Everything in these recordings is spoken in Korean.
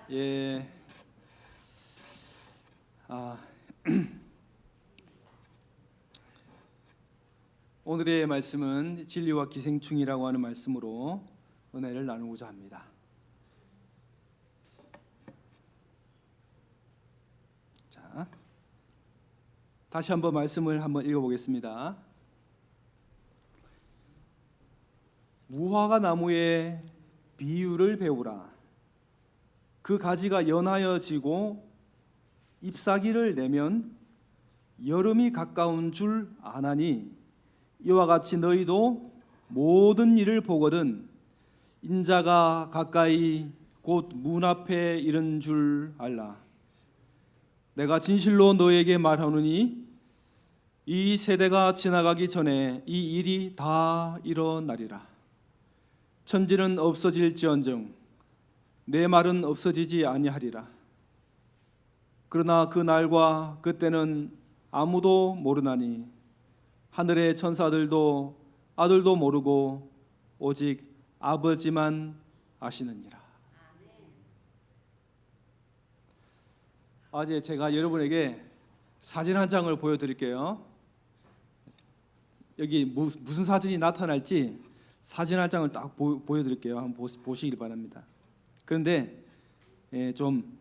예. 아, 오늘의 말씀은 진리와 기생충이라고 하는 말씀으로 은혜를 나누고자 합니다. 자, 다시 한번 말씀을 한번 읽어보겠습니다. 무화과 나무의 비유를 배우라. 그 가지가 연하여 지고 잎사귀를 내면 여름이 가까운 줄 아나니 이와 같이 너희도 모든 일을 보거든 인자가 가까이 곧 문 앞에 이른 줄 알라. 내가 진실로 너에게 말하노니 이 세대가 지나가기 전에 이 일이 다 일어나리라. 천지는 없어질지언정 내 말은 없어지지 아니하리라. 그러나 그 날과 그때는 아무도 모르나니 하늘의 천사들도 아들도 모르고 오직 아버지만 아시느니라. 어제 제가 여러분에게 사진 한 장을 보여드릴게요. 여기 무슨 사진이 나타날지 사진 한 장을 딱 보여드릴게요. 한번 보시길 바랍니다. 그런데 좀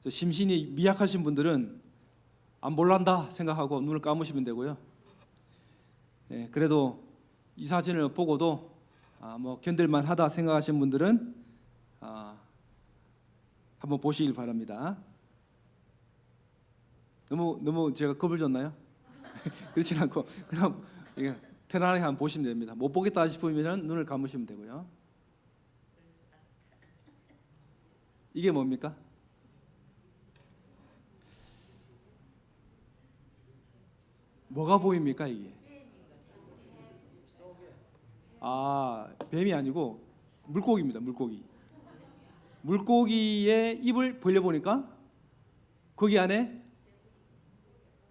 심신이 미약하신 분들은 안 볼란다 생각하고 눈을 감으시면 되고요. 그래도 이 사진을 보고도 뭐 견딜만 하다 생각하시는 분들은 한번 보시길 바랍니다. 너무 제가 겁을 줬나요? 그렇진 않고 그냥 편안하게 한번 보시면 됩니다. 못 보겠다 싶으면 눈을 감으시면 되고요. 이게 뭡니까? 뭐가 보입니까 이게? 뱀이 아니고 물고기입니다. 물고기의 입을 벌려보니까 거기 안에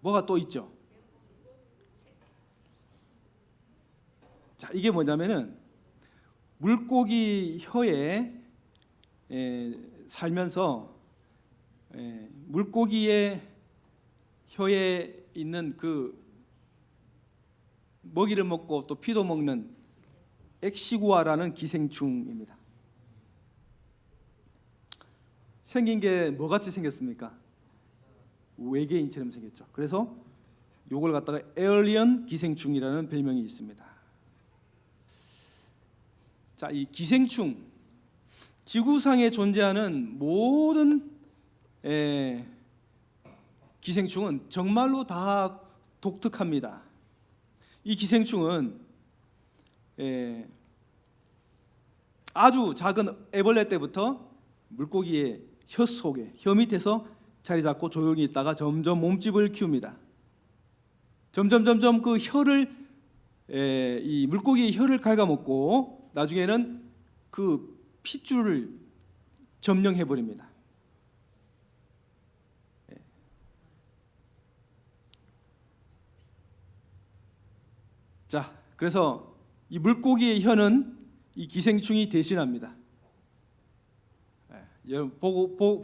뭐가 또 있죠. 자, 이게 뭐냐면은 물고기 혀에 살면서 물고기의 혀에 있는 그 먹이를 먹고 또 피도 먹는 엑시구아라는 기생충입니다. 생긴 게 뭐같이 생겼습니까? 외계인처럼 생겼죠. 그래서 요걸 갖다가 에얼리언 기생충이라는 별명이 있습니다. 자, 이 기생충, 지구상에 존재하는 모든 기생충은 정말로 다 독특합니다. 이 기생충은 아주 작은 애벌레 때부터 물고기의 혀 속에, 혀 밑에서 자리 잡고 조용히 있다가 점점 몸집을 키웁니다. 점점 그 혀를 이 물고기의 혀를 갉아먹고 나중에는 그 핏줄을 점령해 버립니다. 자, 그래서 이 물고기의 혀는 이 기생충이 대신합니다.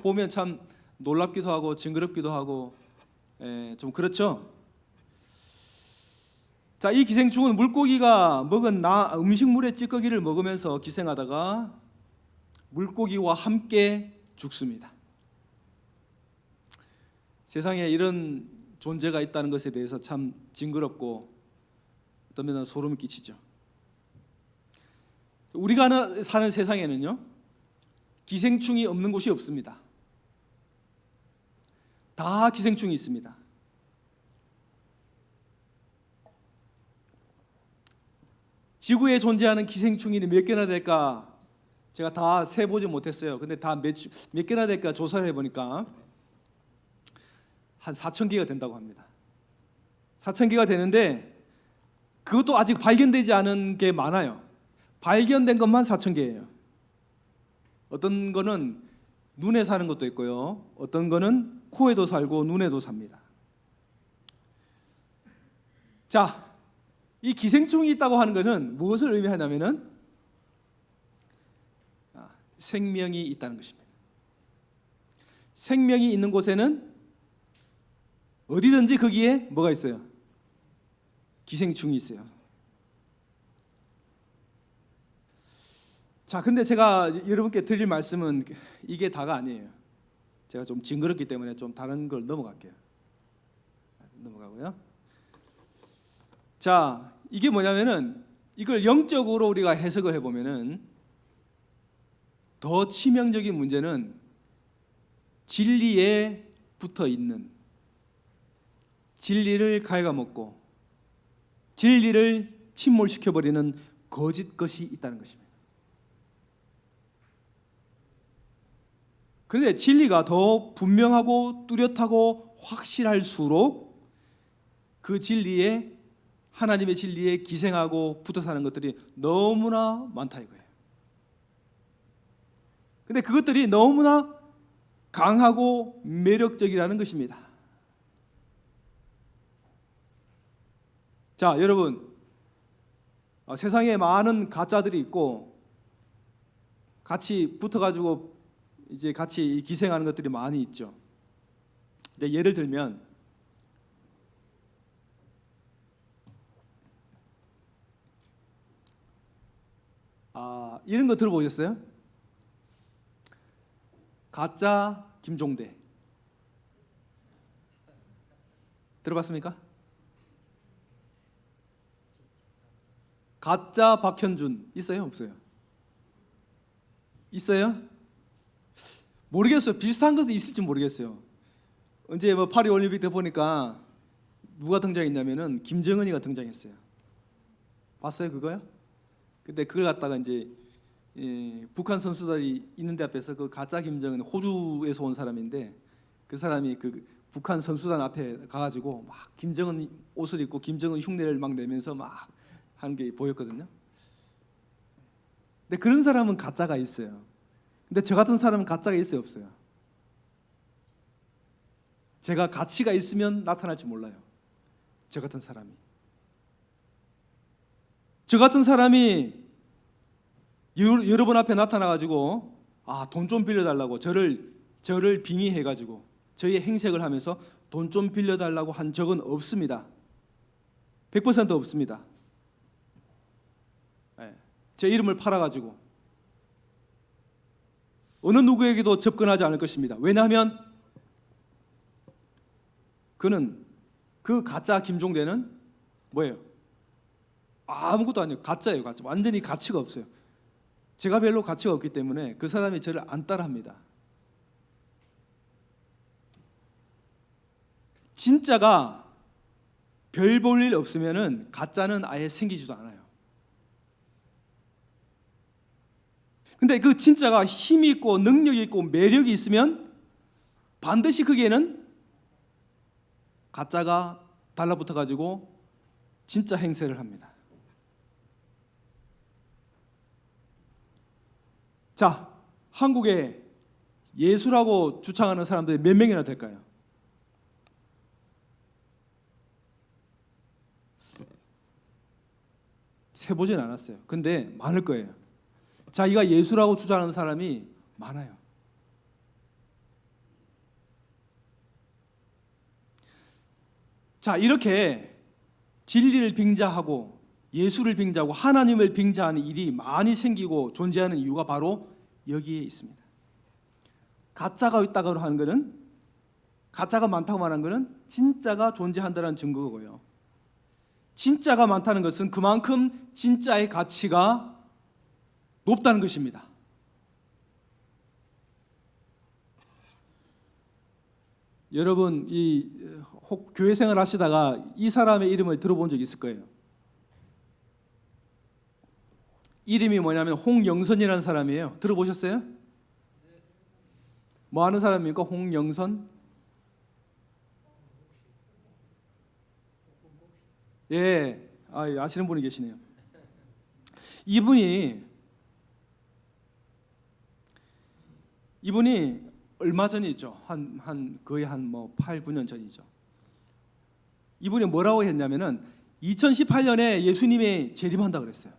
보면 참 놀랍기도 하고 징그럽기도 하고 좀 그렇죠. 자, 이 기생충은 물고기가 먹은 음식물의 찌꺼기를 먹으면서 기생하다가 물고기와 함께 죽습니다. 세상에 이런 존재가 있다는 것에 대해서 참 징그럽고 어떤 면은 소름이 끼치죠. 우리가 사는 세상에는요, 기생충이 없는 곳이 없습니다. 다 기생충이 있습니다. 지구에 존재하는 기생충이 몇 개나 될까? 제가 다 세보지 못했어요. 근데 다 몇 개나 될까 조사를 해보니까 한 4,000개가 된다고 합니다. 4,000개가 되는데 그것도 아직 발견되지 않은 게 많아요. 발견된 것만 4,000개예요. 어떤 거는 눈에 사는 것도 있고요. 어떤 거는 코에도 살고 눈에도 삽니다. 자, 이 기생충이 있다고 하는 것은 무엇을 의미하냐면은 생명이 있다는 것입니다. 생명이 있는 곳에는 어디든지 거기에 뭐가 있어요? 기생충이 있어요. 자, 근데 제가 여러분께 드릴 말씀은 이게 다가 아니에요. 제가 좀 징그럽기 때문에 좀 다른 걸 넘어갈게요. 넘어가고요. 자, 이게 뭐냐면은 이걸 영적으로 우리가 해석을 해보면은 더 치명적인 문제는 진리에 붙어 있는, 진리를 갉아먹고 진리를 침몰시켜버리는 거짓 것이 있다는 것입니다. 그런데 진리가 더 분명하고 뚜렷하고 확실할수록 그 진리에, 하나님의 진리에 기생하고 붙어 사는 것들이 너무나 많다 이거예요. 근데 그것들이 너무나 강하고 매력적이라는 것입니다. 자, 여러분, 세상에 많은 가짜들이 있고 같이 붙어가지고 이제 같이 기생하는 것들이 많이 있죠. 예를 들면 이런 거 들어보셨어요? 가짜 김종대 들어봤습니까? 가짜 박현준 있어요? 없어요? 있어요? 모르겠어요. 비슷한 것도 있을지 모르겠어요. 언제 뭐 파리 올림픽 때 보니까 누가 등장했냐면은 김정은이가 등장했어요. 봤어요 그거요? 근데 그걸 갖다가 이제 북한 선수들이 있는 데 앞에서 그 가짜 김정은, 호주에서 온 사람인데 그 사람이 그 북한 선수단 앞에 가가지고 막 김정은 옷을 입고 김정은 흉내를 막 내면서 막 하는 게 보였거든요. 근데 그런 사람은 가짜가 있어요. 근데 저 같은 사람은 가짜가 있어요, 없어요? 제가 가치가 있으면 나타날지 몰라요. 저 같은 사람이. 저 같은 사람이 여러분 앞에 나타나가지고 돈 좀 빌려달라고 저를 빙의해가지고 저의 행색을 하면서 돈 좀 빌려달라고 한 적은 없습니다. 100% 없습니다. 제 이름을 팔아가지고 어느 누구에게도 접근하지 않을 것입니다. 왜냐하면 그 가짜 김종대는 뭐예요? 아무것도 아니에요. 가짜예요. 가짜. 완전히 가치가 없어요. 제가 별로 가치가 없기 때문에 그 사람이 저를 안 따라합니다. 진짜가 별 볼 일 없으면은 가짜는 아예 생기지도 않아요. 근데 그 진짜가 힘이 있고 능력이 있고 매력이 있으면 반드시 거기에는 가짜가 달라붙어 가지고 진짜 행세를 합니다. 자, 한국에 예수라고 주창하는 사람들이 몇 명이나 될까요? 세보진 않았어요. 근데 많을 거예요. 자기가 예수라고 주장하는 사람이 많아요. 자, 이렇게 진리를 빙자하고 예수를 빙자하고 하나님을 빙자하는 일이 많이 생기고 존재하는 이유가 바로 여기에 있습니다. 가짜가 있다고 하는 것은, 가짜가 많다고 말하는 것은 진짜가 존재한다는 증거고요. 진짜가 많다는 것은 그만큼 진짜의 가치가 높다는 것입니다. 여러분, 혹 교회 생활 하시다가 이 사람의 이름을 들어본 적 있을 거예요. 이름이 뭐냐면 홍영선이라는 사람이에요. 들어보셨어요? 뭐 하는 사람입니까? 홍영선? 예, 아시는 분이 계시네요. 이분이 얼마 전이죠. 거의 한 8, 9년 전이죠. 이분이 뭐라고 했냐면은 2018년에 예수님이 재림한다 그랬어요.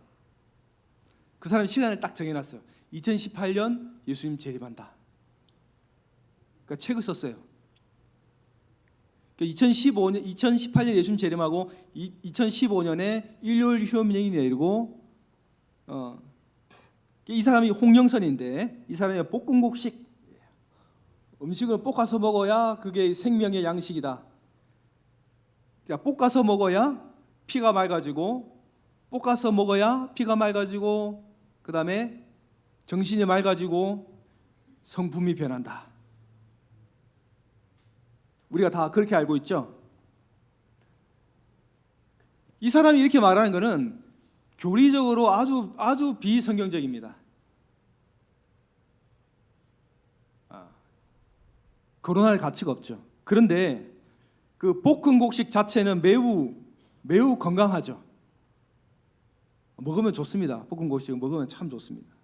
그 사람이 시간을 딱 정해놨어요. 2018년 예수님 재림한다. 그러니까 책을 썼어요. 2018년 예수님 재림하고 2015년에 일요일 휴업령이 내리고 이 사람이 홍영선인데 이 사람이 볶음곡식 음식을 볶아서 먹어야 그게 생명의 양식이다. 그러니까 볶아서 먹어야 피가 맑아지고 볶아서 먹어야 피가 맑아지고 그 다음에 정신이 맑아지고 성품이 변한다. 우리가 다 그렇게 알고 있죠. 이 사람이 이렇게 말하는 것은 교리적으로 아주 비성경적입니다. 거론할 가치가 없죠. 그런데 그 볶음곡식 자체는 매우 건강하죠. 먹으면 좋습니다. 볶음곡식은 먹으면 참 좋습니다.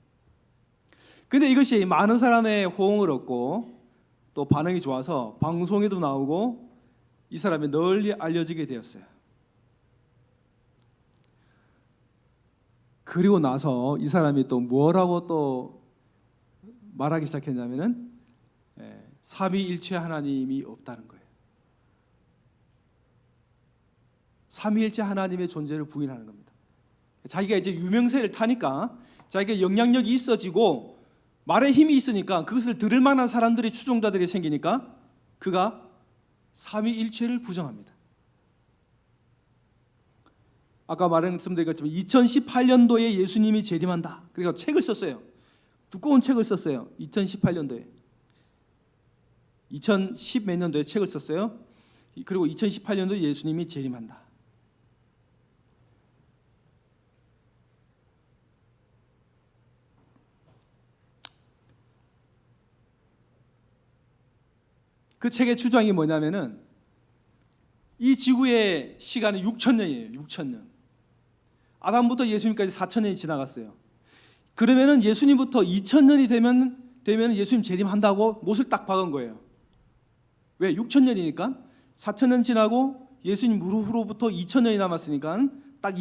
근데 이것이 많은 사람의 호응을 얻고 또 반응이 좋아서 방송에도 나오고 이 사람이 널리 알려지게 되었어요. 그리고 나서 이 사람이 또 뭐라고 또 말하기 시작했냐면은 삼위일체 하나님이 없다는 거예요. 삼위일체 하나님의 존재를 부인하는 겁니다. 자기가 이제 유명세를 타니까 자기가 영향력이 있어지고 말에 힘이 있으니까 그것을 들을 만한 사람들이 추종자들이 생기니까 그가 삼위일체를 부정합니다. 아까 말씀드린 것처럼 2018년도에 예수님이 재림한다. 그러니까 책을 썼어요. 두꺼운 책을 썼어요. 2018년도에 2010 몇 년도에 책을 썼어요. 그리고 2018년도에 예수님이 재림한다. 그 책의 주장이 뭐냐면은 이 지구의 시간은 6,000년이에요. 6,000년. 아담부터 예수님까지 4,000년이 지나갔어요. 그러면은 예수님부터 2,000년이 되면 예수님 재림한다고 못을 딱 박은 거예요. 왜? 6,000년이니까 4,000년 지나고 예수님 후로부터 2,000년이 남았으니까 딱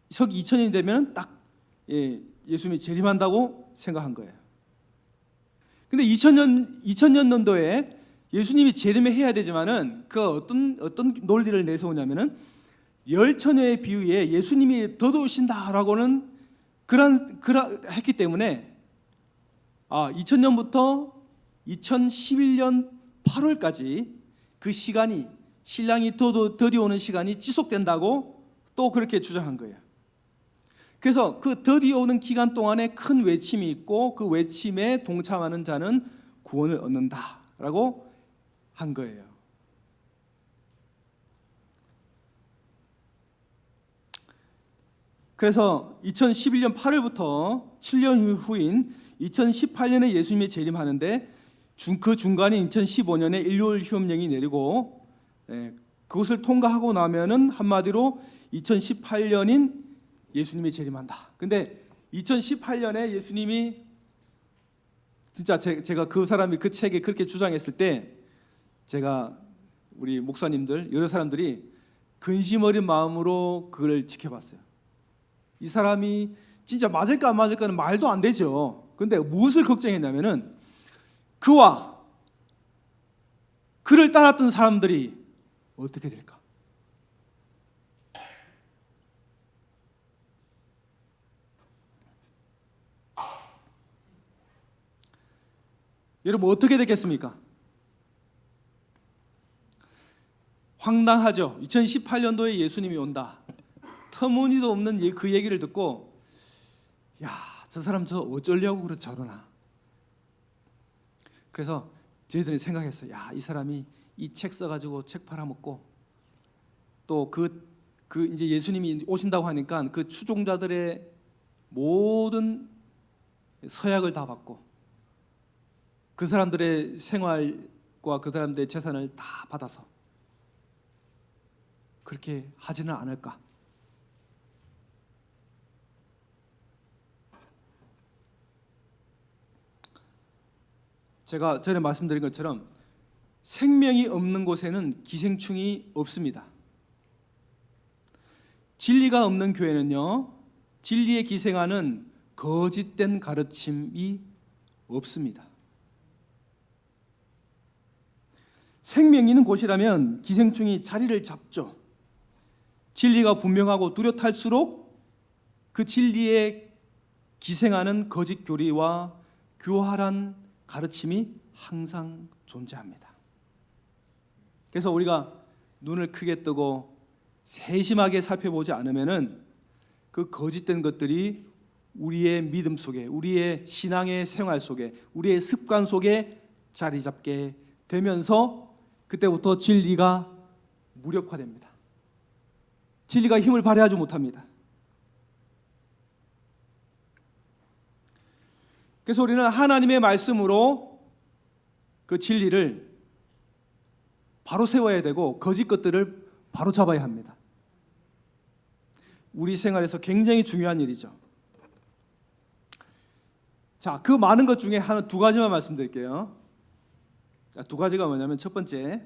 서기 2,000년이 되면 딱 예수님이 재림한다고 생각한 거예요. 근데 2000년도에 예수님이 재림해야 되지만은 그 어떤 논리를 내세우냐면은 열처녀의 비유에 예수님이 더더우신다라고는 했기 때문에 2000년부터 2011년 8월까지 그 시간이 신랑이 더디오는 시간이 지속된다고 또 그렇게 주장한 거예요. 그래서 그 더디오는 기간 동안에 큰 외침이 있고 그 외침에 동참하는 자는 구원을 얻는다라고 한 거예요. 그래서 2011년 8월부터 7년 후인 2018년에 예수님이 재림하는데 그 중간인 2015년에 일요일 휴업령이 내리고 그것을 통과하고 나면은 한마디로 2018년인 예수님이 재림한다. 근데 2018년에 예수님이 진짜 제가 그 사람이 그 책에 그렇게 주장했을 때 제가 우리 목사님들 여러 사람들이 근심 어린 마음으로 그걸 지켜봤어요. 이 사람이 진짜 맞을까 안 맞을까는 말도 안 되죠. 근데 무엇을 걱정했냐면은 그와 그를 따랐던 사람들이 어떻게 될까? 여러분 어떻게 되겠습니까? 황당하죠. 2018년도에 예수님이 온다. 터무니도 없는 그 얘기를 듣고 야, 저 사람 저 어쩌려고 저러나. 그래서 저희들이 생각했어요. 야, 이 사람이 이 책 써가지고 책 팔아먹고 또 이제 예수님이 오신다고 하니까 그 추종자들의 모든 서약을 다 받고 그 사람들의 생활과 그 사람들의 재산을 다 받아서 그렇게 하지는 않을까? 제가 전에 말씀드린 것처럼 생명이 없는 곳에는 기생충이 없습니다. 진리가 없는 교회는요, 진리에 기생하는 거짓된 가르침이 없습니다. 생명이 있는 곳이라면 기생충이 자리를 잡죠. 진리가 분명하고 뚜렷할수록 그 진리에 기생하는 거짓 교리와 교활한 가르침이 항상 존재합니다. 그래서 우리가 눈을 크게 뜨고 세심하게 살펴보지 않으면은 그 거짓된 것들이 우리의 믿음 속에, 우리의 신앙의 생활 속에, 우리의 습관 속에 자리 잡게 되면서 그때부터 진리가 무력화됩니다. 진리가 힘을 발휘하지 못합니다. 그래서 우리는 하나님의 말씀으로 그 진리를 바로 세워야 되고 거짓 것들을 바로 잡아야 합니다. 우리 생활에서 굉장히 중요한 일이죠. 자, 그 많은 것 중에 두 가지만 말씀드릴게요. 두 가지가 뭐냐면 첫 번째,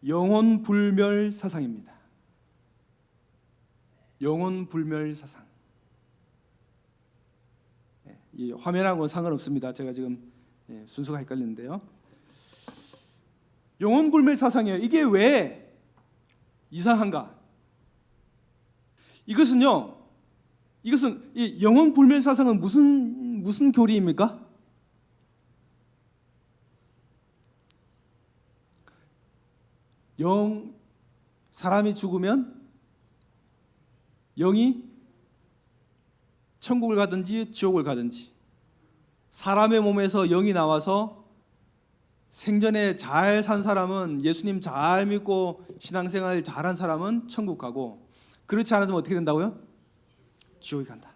영혼 불멸 사상입니다. 영혼 불멸 사상. 이 화면하고는 상관없습니다. 제가 지금 순서가 헷갈리는데요. 영혼 불멸 사상이에요. 이게 왜 이상한가? 이것은 이 영혼 불멸 사상은 무슨 교리입니까? 사람이 죽으면 영이 천국을 가든지 지옥을 가든지, 사람의 몸에서 영이 나와서 생전에 잘 산 사람은, 예수님 잘 믿고 신앙생활 잘한 사람은 천국 가고, 그렇지 않으면 어떻게 된다고요? 지옥에 간다.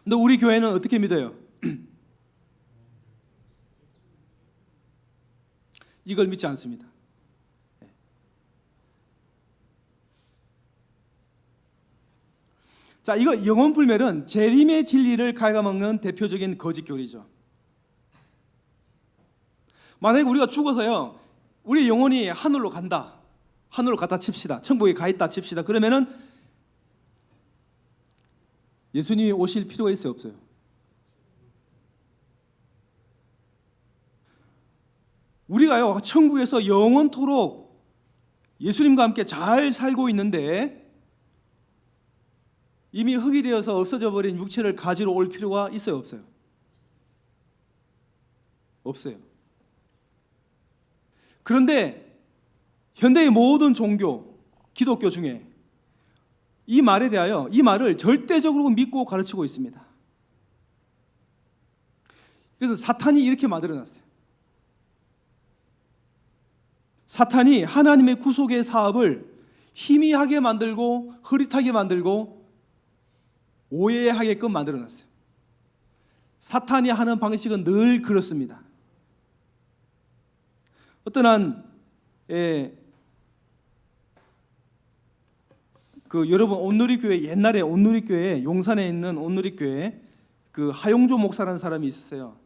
근데 우리 교회는 어떻게 믿어요? 이걸 믿지 않습니다. 자, 이거 영혼불멸은 재림의 진리를 갉아먹는 대표적인 거짓 교리죠. 만약에 우리가 죽어서요, 우리 영혼이 하늘로 간다, 하늘로 갔다 칩시다, 천국에 가 있다 칩시다. 그러면은 예수님이 오실 필요가 있어요, 없어요? 우리가요, 천국에서 영원토록 예수님과 함께 잘 살고 있는데 이미 흙이 되어서 없어져 버린 육체를 가지러 올 필요가 있어요, 없어요? 없어요. 그런데 현대의 모든 종교, 기독교 중에 이 말에 대하여 이 말을 절대적으로 믿고 가르치고 있습니다. 그래서 사탄이 이렇게 만들어놨어요. 사탄이 하나님의 구속의 사업을 희미하게 만들고 흐릿하게 만들고 오해하게끔 만들어놨어요. 사탄이 하는 방식은 늘 그렇습니다. 어떤 여러분 온누리교회, 옛날에 온누리교회, 용산에 있는 온누리교회 그 하용조 목사라는 사람이 있었어요.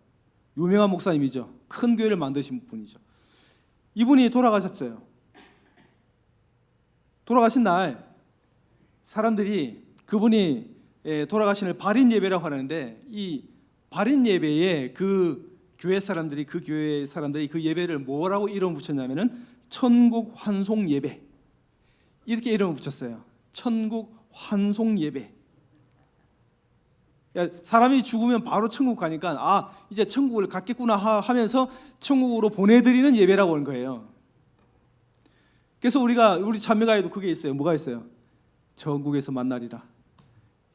유명한 목사님이죠. 큰 교회를 만드신 분이죠. 이분이 돌아가셨어요. 돌아가신 날 사람들이 그분이 돌아가신 발인 예배라고 하는데, 이 발인 예배에 그 교회 사람들이 그 예배를 뭐라고 이름 붙였냐면은 천국 환송 예배, 이렇게 이름을 붙였어요. 천국 환송 예배. 사람이 죽으면 바로 천국 가니까 이제 천국을 갔겠구나 하면서 천국으로 보내드리는 예배라고 하는 거예요. 그래서 우리 참여가에도 그게 있어요. 뭐가 있어요? 천국에서 만나리라.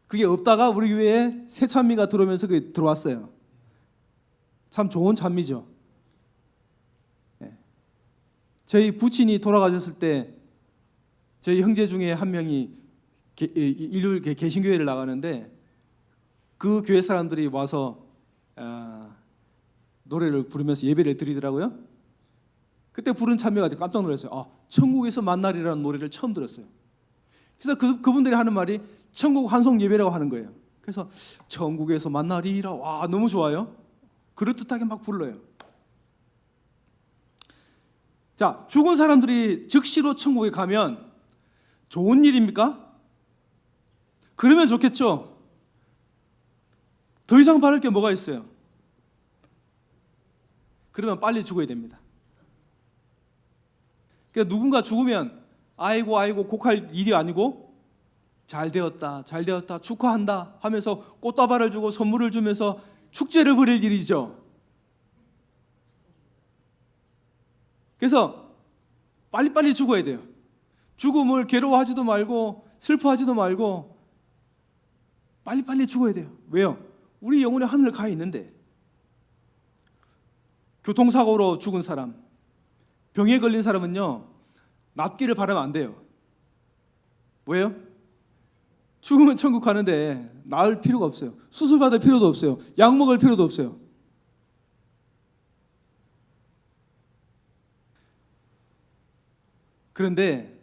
그게 없다가 우리 교회에 새 찬미가 들어오면서 그게 들어왔어요. 참 좋은 찬미죠. 저희 부친이 돌아가셨을 때 저희 형제 중에 한 명이 일요일 개신교회를 나가는데 그 교회 사람들이 와서 노래를 부르면서 예배를 드리더라고요. 그때 부른 찬미가 깜짝 놀랐어요. 천국에서 만나리라는 노래를 처음 들었어요. 그래서 그분들이 하는 말이 천국 환송 예배라고 하는 거예요. 그래서 천국에서 만나리라, 와, 너무 좋아요. 그럴듯하게 막 불러요. 자, 죽은 사람들이 즉시로 천국에 가면 좋은 일입니까? 그러면 좋겠죠. 더 이상 바랄 게 뭐가 있어요? 그러면 빨리 죽어야 됩니다. 그러니까 누군가 죽으면 아이고 아이고 곡할 일이 아니고 잘 되었다 잘 되었다 축하한다 하면서 꽃다발을 주고 선물을 주면서 축제를 벌일 일이죠. 그래서 빨리빨리 죽어야 돼요. 죽음을 괴로워하지도 말고 슬퍼하지도 말고 빨리빨리 죽어야 돼요. 왜요? 우리 영혼이 하늘을 가 있는데. 교통사고로 죽은 사람, 병에 걸린 사람은요 낫기를 바라면 안 돼요. 왜요? 죽으면 천국 가는데 나을 필요가 없어요. 수술 받을 필요도 없어요. 약 먹을 필요도 없어요. 그런데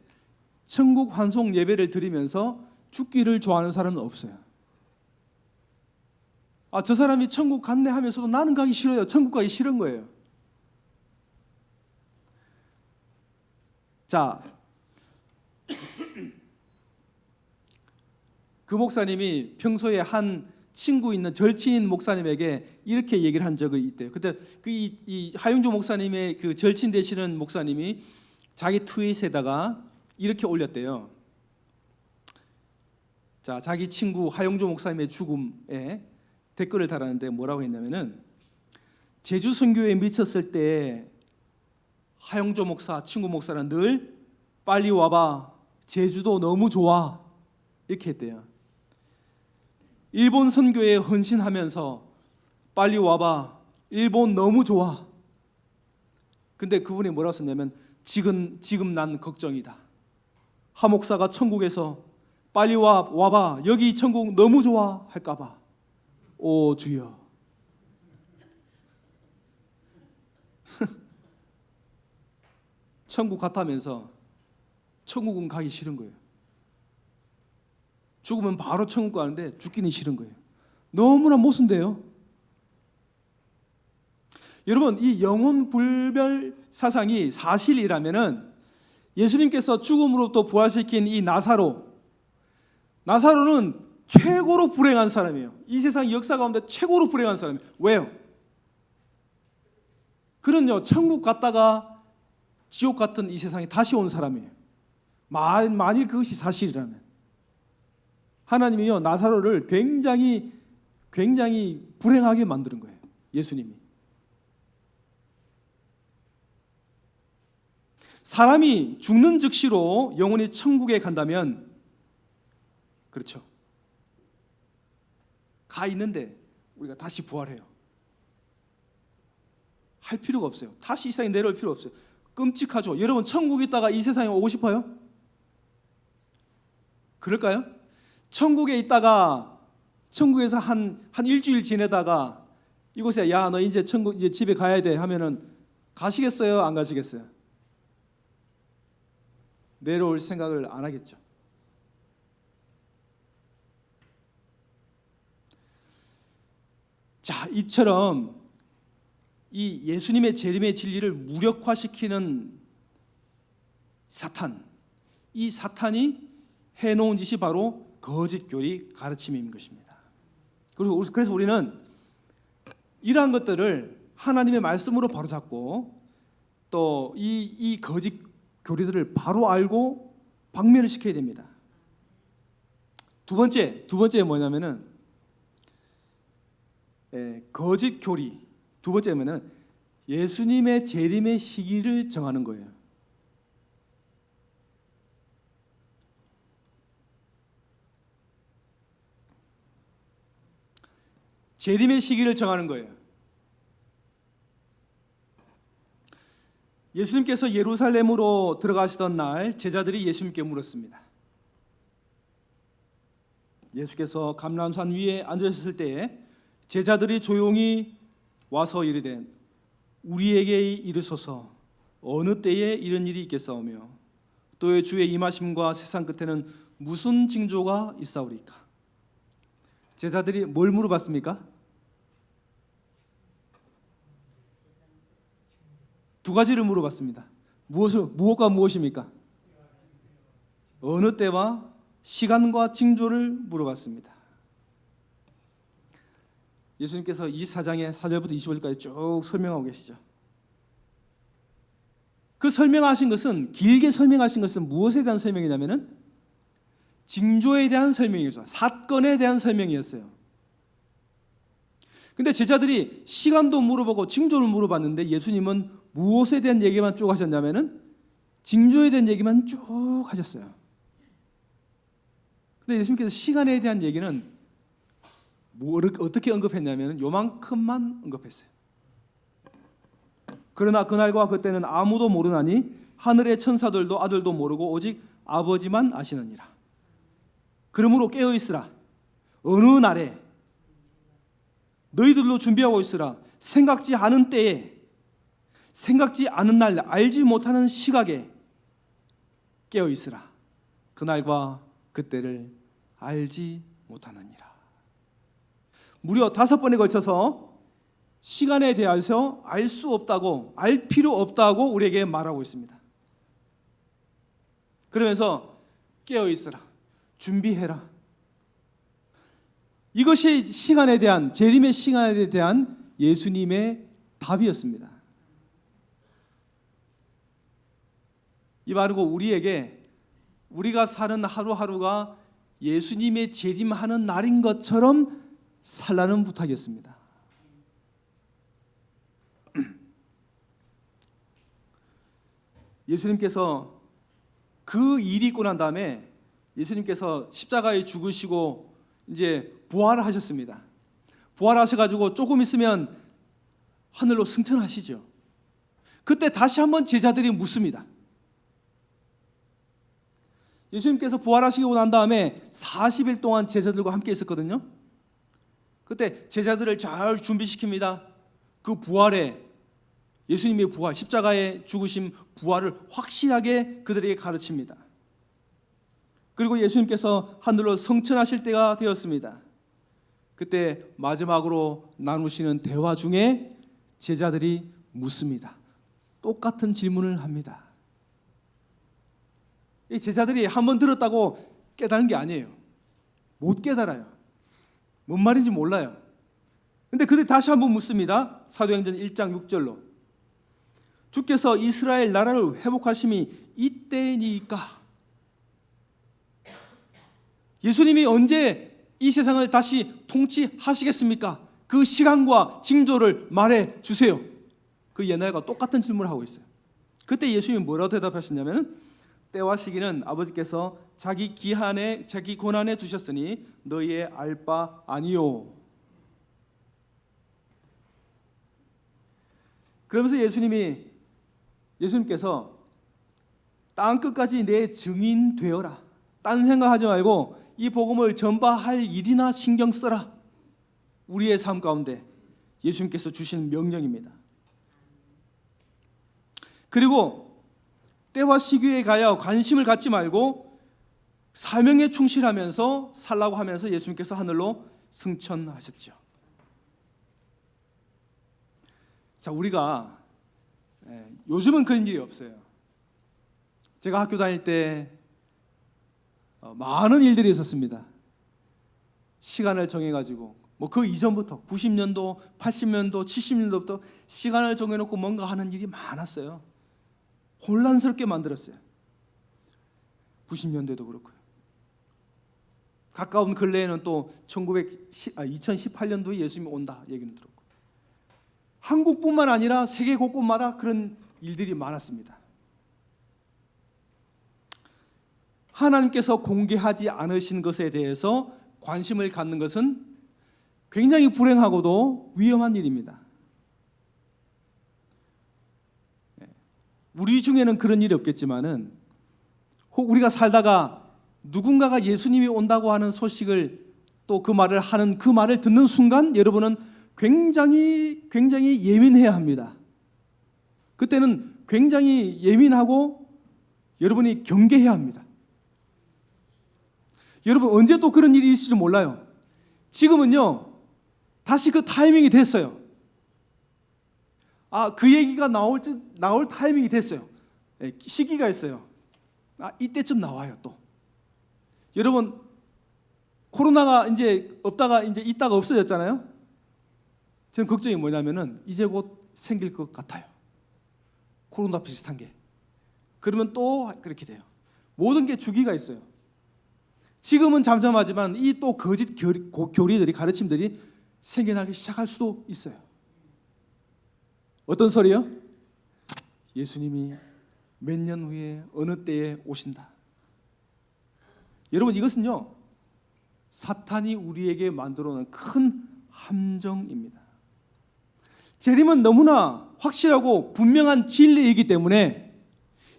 천국 환송 예배를 드리면서 죽기를 좋아하는 사람은 없어요. 저 사람이 천국 갔네 하면서도 나는 가기 싫어요. 천국 가기 싫은 거예요. 자, 그 목사님이 평소에 한 친구 있는 절친인 목사님에게 이렇게 얘기를 한 적이 있대요. 그때 이 하용조 목사님의 그 절친 되시는 목사님이 자기 트윗에다가 이렇게 올렸대요. 자, 자기 친구 하용조 목사님의 죽음에 댓글을 달았는데 뭐라고 했냐면은 제주 선교에 미쳤을 때 하용조 목사, 친구 목사는 늘 빨리 와봐. 제주도 너무 좋아. 이렇게 했대요. 일본 선교에 헌신하면서 빨리 와봐. 일본 너무 좋아. 근데 그분이 뭐라고 썼냐면 지금 난 걱정이다. 하 목사가 천국에서 빨리 와봐. 여기 천국 너무 좋아. 할까봐. 오 주여. 천국 같다면서 천국은 가기 싫은 거예요. 죽으면 바로 천국 가는데 죽기는 싫은 거예요. 너무나 모순돼요. 여러분, 이 영혼 불멸 사상이 사실이라면은 예수님께서 죽음으로부터 부활시킨 이 나사로는 최고로 불행한 사람이에요. 이 세상 역사 가운데 최고로 불행한 사람이에요. 왜요? 그는요 천국 갔다가 지옥 같은 이 세상에 다시 온 사람이에요. 만일 그것이 사실이라면 하나님이요 나사로를 굉장히 불행하게 만드는 거예요. 예수님이. 사람이 죽는 즉시로 영혼이 천국에 간다면 그렇죠. 가 있는데 우리가 다시 부활해요. 할 필요가 없어요. 다시 이 세상에 내려올 필요 없어요. 끔찍하죠. 여러분 천국에 있다가 이 세상에 오고 싶어요? 그럴까요? 천국에 있다가 천국에서 한 일주일 지내다가 이곳에 야 너 이제 천국 이제 집에 가야 돼 하면은 가시겠어요? 안 가시겠어요? 내려올 생각을 안 하겠죠. 자, 이처럼 이 예수님의 재림의 진리를 무력화시키는 사탄, 이 사탄이 해놓은 짓이 바로 거짓교리 가르침인 것입니다. 그래서 우리는 이러한 것들을 하나님의 말씀으로 바로잡고 또 이 거짓 교리들을 바로 알고 박멸을 시켜야 됩니다. 두 번째 뭐냐면은 거짓 교리. 두 번째는 예수님의 재림의 시기를 정하는 거예요. 재림의 시기를 정하는 거예요. 예수님께서 예루살렘으로 들어가시던 날 제자들이 예수님께 물었습니다. 예수께서 감람산 위에 앉으셨을 때에 제자들이 조용히 와서 이르되 우리에게 이르소서 어느 때에 이런 일이 있겠사오며 또 주의 임하심과 세상 끝에는 무슨 징조가 있사오리까? 제자들이 뭘 물어봤습니까? 두 가지를 물어봤습니다. 무엇과 무엇입니까? 어느 때와 시간과 징조를 물어봤습니다. 예수님께서 24장의 4절부터 25절까지 쭉 설명하고 계시죠. 그 설명하신 것은, 길게 설명하신 것은 무엇에 대한 설명이냐면은 징조에 대한 설명이었어요. 사건에 대한 설명이었어요. 근데 제자들이 시간도 물어보고 징조를 물어봤는데 예수님은 무엇에 대한 얘기만 쭉 하셨냐면은 징조에 대한 얘기만 쭉 하셨어요. 근데 예수님께서 시간에 대한 얘기는 어떻게 언급했냐면 요만큼만 언급했어요. 그러나 그날과 그때는 아무도 모르나니 하늘의 천사들도 아들도 모르고 오직 아버지만 아시느니라. 그러므로 깨어있으라. 어느 날에 너희들도 준비하고 있으라. 생각지 않은 때에, 생각지 않은 날, 알지 못하는 시각에 깨어있으라. 그날과 그때를 알지 못하느니라. 무려 5번에 걸쳐서 시간에 대해서 알 수 없다고, 알 필요 없다고 우리에게 말하고 있습니다. 그러면서 깨어있으라, 준비해라. 이것이 시간에 대한, 재림의 시간에 대한 예수님의 답이었습니다. 이 바르고 우리에게, 우리가 사는 하루하루가 예수님의 재림하는 날인 것처럼 살라는 부탁이었습니다. 예수님께서 그 일이 있고 난 다음에 예수님께서 십자가에 죽으시고 이제 부활을 하셨습니다. 부활하셔가지고 조금 있으면 하늘로 승천하시죠. 그때 다시 한번 제자들이 묻습니다. 예수님께서 부활하시고 난 다음에 40일 동안 제자들과 함께 있었거든요. 그때 제자들을 잘 준비시킵니다. 그 부활에, 예수님의 부활, 십자가에 죽으심 부활을 확실하게 그들에게 가르칩니다. 그리고 예수님께서 하늘로 승천하실 때가 되었습니다. 그때 마지막으로 나누시는 대화 중에 제자들이 묻습니다. 똑같은 질문을 합니다. 이 제자들이 한번 들었다고 깨달은 게 아니에요. 못 깨달아요. 뭔 말인지 몰라요. 근데 그들이 다시 한번 묻습니다. 사도행전 1장 6절로. 주께서 이스라엘 나라를 회복하심이 이때니까. 예수님이 언제 이 세상을 다시 통치하시겠습니까? 그 시간과 징조를 말해 주세요. 그 옛날과 똑같은 질문을 하고 있어요. 그때 예수님이 뭐라고 대답하셨냐면, 때와 시기는 아버지께서 자기 기한에, 자기 권한에 두셨으니 너희의 알 바 아니요. 그러면서 예수님께서 땅 끝까지 내 증인 되어라. 딴 생각하지 말고 이 복음을 전파할 일이나 신경 써라. 우리의 삶 가운데 예수님께서 주신 명령입니다. 그리고 때와 시기에 가야 관심을 갖지 말고 사명에 충실하면서 살라고 하면서 예수님께서 하늘로 승천하셨죠. 자, 우리가 요즘은 그런 일이 없어요. 제가 학교 다닐 때 많은 일들이 있었습니다. 시간을 정해가지고 그 이전부터 90년도, 80년도, 70년도부터 시간을 정해놓고 뭔가 하는 일이 많았어요. 혼란스럽게 만들었어요. 90년대도 그렇고요. 가까운 근래에는 또 2018년도에 예수님이 온다 얘기는 들었고, 한국뿐만 아니라 세계 곳곳마다 그런 일들이 많았습니다. 하나님께서 공개하지 않으신 것에 대해서 관심을 갖는 것은 굉장히 불행하고도 위험한 일입니다. 우리 중에는 그런 일이 없겠지만은, 혹 우리가 살다가 누군가가 예수님이 온다고 하는 소식을, 또 그 말을 하는, 그 말을 듣는 순간 여러분은 굉장히 예민해야 합니다. 그때는 굉장히 예민하고 여러분이 경계해야 합니다. 여러분, 언제 또 그런 일이 있을지 몰라요. 지금은요, 다시 그 타이밍이 됐어요. 그 얘기가 나올 타이밍이 됐어요. 시기가 있어요. 이때쯤 나와요. 또 여러분, 코로나가 이제 없다가 이제 있다가 없어졌잖아요. 저는 걱정이 뭐냐면은 이제 곧 생길 것 같아요. 코로나 비슷한 게. 그러면 또 그렇게 돼요. 모든 게 주기가 있어요. 지금은 잠잠하지만 이 또 거짓 교리들이, 가르침들이 생겨나기 시작할 수도 있어요. 어떤 소리요? 예수님이 몇 년 후에 어느 때에 오신다. 여러분, 이것은요, 사탄이 우리에게 만들어 놓은 큰 함정입니다. 재림은 너무나 확실하고 분명한 진리이기 때문에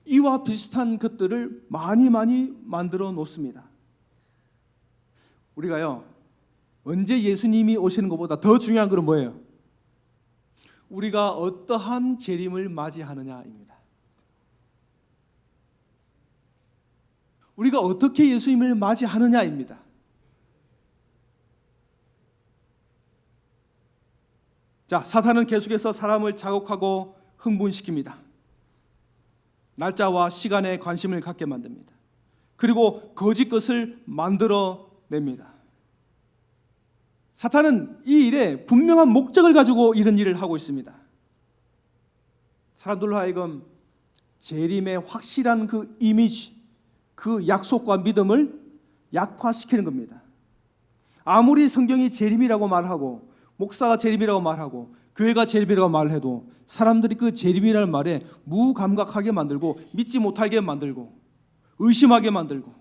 이와 비슷한 것들을 많이 만들어 놓습니다. 우리가요, 언제 예수님이 오시는 것보다 더 중요한 것은 뭐예요? 우리가 어떠한 재림을 맞이하느냐입니다. 우리가 어떻게 예수님을 맞이하느냐입니다. 자, 사탄은 계속해서 사람을 자극하고 흥분시킵니다. 날짜와 시간에 관심을 갖게 만듭니다. 그리고 거짓 것을 만들어냅니다. 사탄은 이 일에 분명한 목적을 가지고 이런 일을 하고 있습니다. 사람들로 하여금 재림의 확실한 그 이미지, 그 약속과 믿음을 약화시키는 겁니다. 아무리 성경이 재림이라고 말하고 목사가 재림이라고 말하고 교회가 재림이라고 말해도 사람들이 그 재림이라는 말에 무감각하게 만들고 믿지 못하게 만들고 의심하게 만들고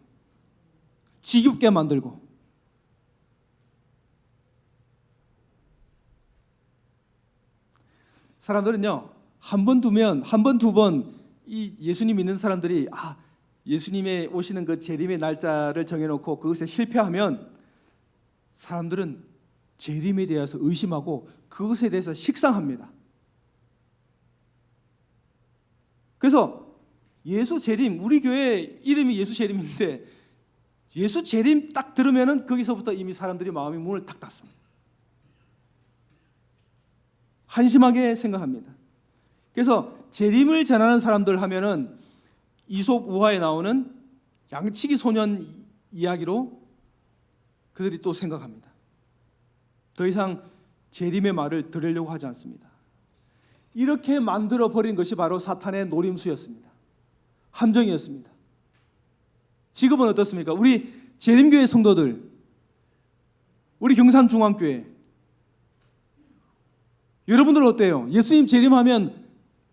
지겹게 만들고, 사람들은요, 한 번 두면 한 번 두 번 이 예수님 믿는 사람들이 예수님의 오시는 그 재림의 날짜를 정해놓고 그것에 실패하면 사람들은 재림에 대해서 의심하고 그것에 대해서 식상합니다. 그래서 예수 재림, 우리 교회 이름이 예수 재림인데 예수 재림 딱 들으면은 거기서부터 이미 사람들이 마음이 문을 탁 닫습니다. 한심하게 생각합니다. 그래서 재림을 전하는 사람들 하면은 이솝 우화에 나오는 양치기 소년 이야기로 그들이 또 생각합니다. 더 이상 재림의 말을 들으려고 하지 않습니다. 이렇게 만들어 버린 것이 바로 사탄의 노림수였습니다. 함정이었습니다. 지금은 어떻습니까? 우리 재림교회 성도들, 우리 경산중앙교회, 여러분들은 어때요? 예수님 재림하면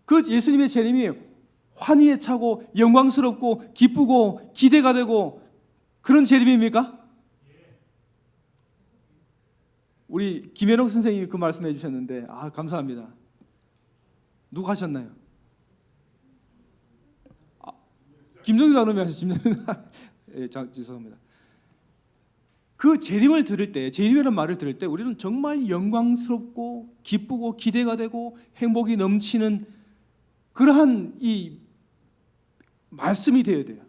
그 예수님의 재림이 환희에 차고 영광스럽고 기쁘고 기대가 되고 그런 재림입니까? 우리 김현옥 선생님이 그 말씀해 주셨는데 감사합니다. 누가 하셨나요? 김정수 장로님이 하셨습니다. 죄송합니다. 그 재림을 들을 때, 재림이라는 말을 들을 때 우리는 정말 영광스럽고 기쁘고 기대가 되고 행복이 넘치는 그러한 이 말씀이 되어야 돼요.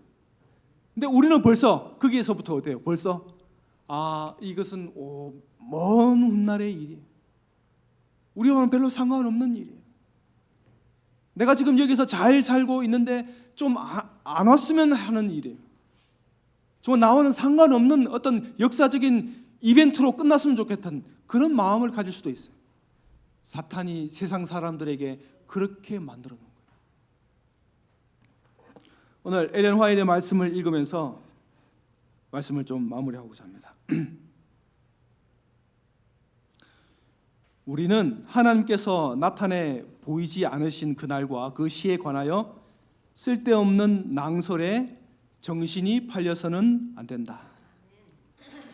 근데 우리는 벌써 거기에서부터 어때요? 벌써 이것은 먼 훗날의 일이에요. 우리와는 별로 상관없는 일이에요. 내가 지금 여기서 잘 살고 있는데 좀 안 왔으면 하는 일이에요. 정말 나와는 상관없는 어떤 역사적인 이벤트로 끝났으면 좋겠다는 그런 마음을 가질 수도 있어요. 사탄이 세상 사람들에게 그렇게 만들어 놓은 거예요. 오늘 엘렌 화이트의 말씀을 읽으면서 말씀을 좀 마무리하고자 합니다. 우리는 하나님께서 나타내 보이지 않으신 그날과 그 시에 관하여 쓸데없는 낭설에 정신이 팔려서는 안 된다.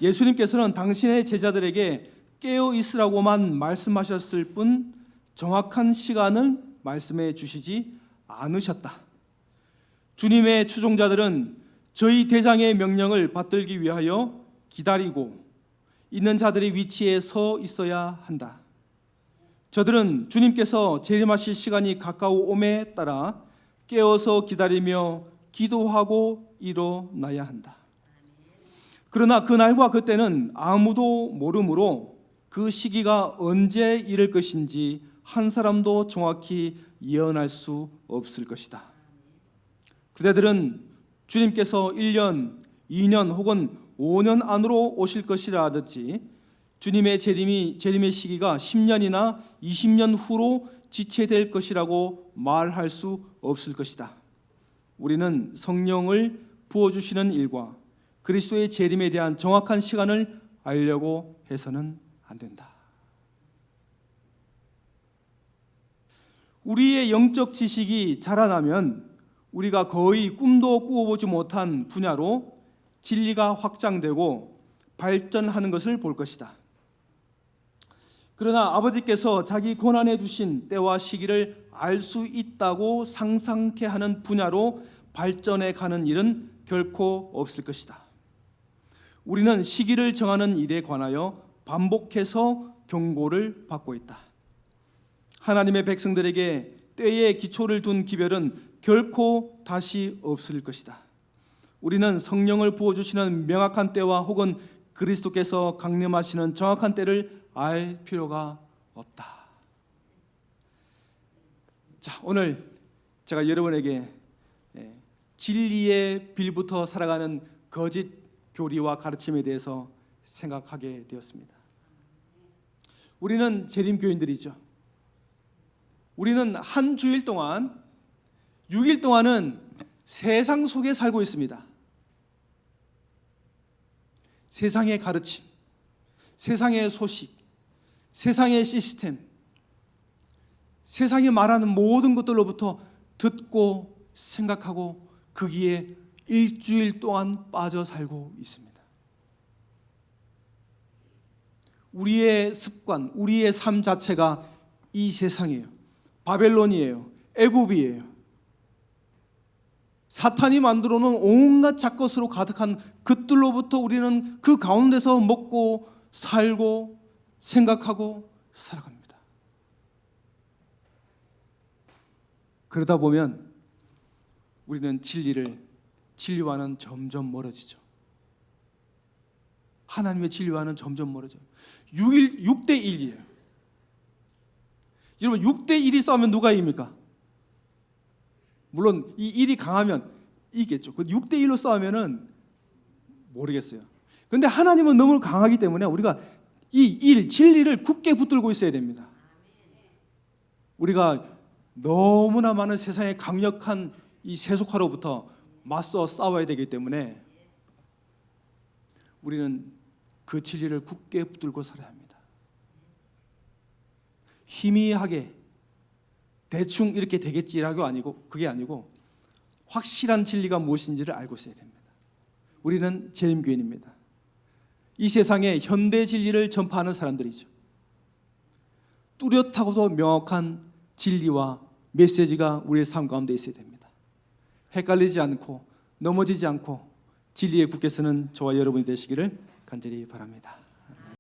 예수님께서는 당신의 제자들에게 깨어 있으라고만 말씀하셨을 뿐 정확한 시간을 말씀해 주시지 않으셨다. 주님의 추종자들은 저희 대장의 명령을 받들기 위하여 기다리고 있는 자들의 위치에 서 있어야 한다. 저들은 주님께서 재림하실 시간이 가까워옴에 따라 깨어서 기다리며 기도하고 일어나야 한다. 그러나 그날과 그때는 아무도 모르므로 그 시기가 언제 이를 것인지 한 사람도 정확히 예언할 수 없을 것이다. 그대들은 주님께서 1년, 2년 혹은 5년 안으로 오실 것이라 하듯이 주님의 재림의 시기가 10년이나 20년 후로 지체될 것이라고 말할 수 없을 것이다. 우리는 성령을 부어주시는 일과 그리스도의 재림에 대한 정확한 시간을 알려고 해서는 안 된다. 우리의 영적 지식이 자라나면 우리가 거의 꿈도 꾸어보지 못한 분야로 진리가 확장되고 발전하는 것을 볼 것이다. 그러나 아버지께서 자기 고난해 주신 때와 시기를 알 수 있다고 상상케 하는 분야로 발전해 가는 일은 결코 없을 것이다. 우리는 시기를 정하는 일에 관하여 반복해서 경고를 받고 있다. 하나님의 백성들에게 때에 기초를 둔 기별은 결코 다시 없을 것이다. 우리는 성령을 부어주시는 명확한 때와 혹은 그리스도께서 강림하시는 정확한 때를 알 필요가 없다. 자, 오늘 제가 여러분에게 진리의 빌부터 살아가는 거짓 교리와 가르침에 대해서 생각하게 되었습니다. 우리는 재림교인들이죠. 우리는 한 주일 동안 6일 동안은 세상 속에 살고 있습니다. 세상의 가르침, 세상의 소식, 세상의 시스템, 세상이 말하는 모든 것들로부터 듣고 생각하고 거기에 일주일 동안 빠져 살고 있습니다. 우리의 습관, 우리의 삶 자체가 이 세상이에요. 바벨론이에요. 애굽이에요. 사탄이 만들어 놓은 온갖 잡것으로 가득한 것들로부터 우리는 그 가운데서 먹고 살고 생각하고 살아갑니다. 그러다 보면 우리는 진리와는 점점 멀어지죠. 하나님의 진리와는 점점 멀어져요. 6대 1이에요. 여러분 6대 1이 싸우면 누가 이깁니까? 물론 이 1이 강하면 이기겠죠. 6대 1로 싸우면은 모르겠어요. 근데 하나님은 너무 강하기 때문에 우리가 이 진리를 굳게 붙들고 있어야 됩니다. 우리가 너무나 많은 세상의 강력한 이 세속화로부터 맞서 싸워야 되기 때문에 우리는 그 진리를 굳게 붙들고 살아야 합니다. 희미하게 대충 이렇게 되겠지라고 아니고 그게 아니고 확실한 진리가 무엇인지를 알고 있어야 됩니다. 우리는 재림교인입니다. 이 세상에 현대 진리를 전파하는 사람들이죠. 뚜렷하고도 명확한 진리와 메시지가 우리의 삶 가운데 있어야 됩니다. 헷갈리지 않고 넘어지지 않고 진리에 굳게 서는 저와 여러분이 되시기를 간절히 바랍니다.